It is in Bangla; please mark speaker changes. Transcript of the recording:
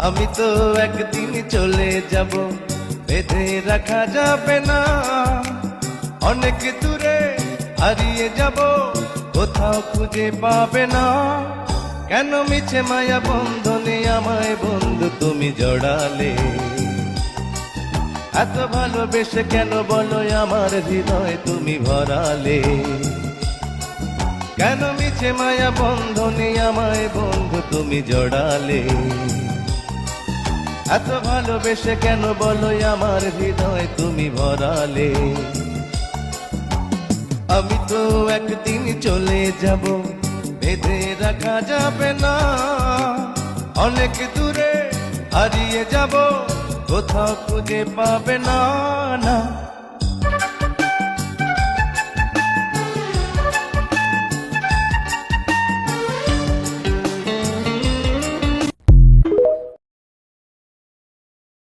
Speaker 1: আমি তো একদিন চলে যাব, বেঁধে রাখা যাবে না। অনেক দূরে হারিয়ে যাব, কোথাও খুঁজে পাবে না। কেন মিছে মায়া বন্ধনে আমায় বন্ধু তুমি জড়ালে? এত ভালোবেসে কেন বলো আমার হৃদয় তুমি ভরালে? কেন মিছে মায়া বন্ধনে আমায় বন্ধু তুমি জড়ালে? এত ভালোবেসে কেন বলো আমার হৃদয় তুমি ভরালে? আমি তো একদিন চলে যাব, বেঁধে রাখা যাবে না। অনেক দূরে হারিয়ে যাব, কোথাও খুঁজে পাবে না।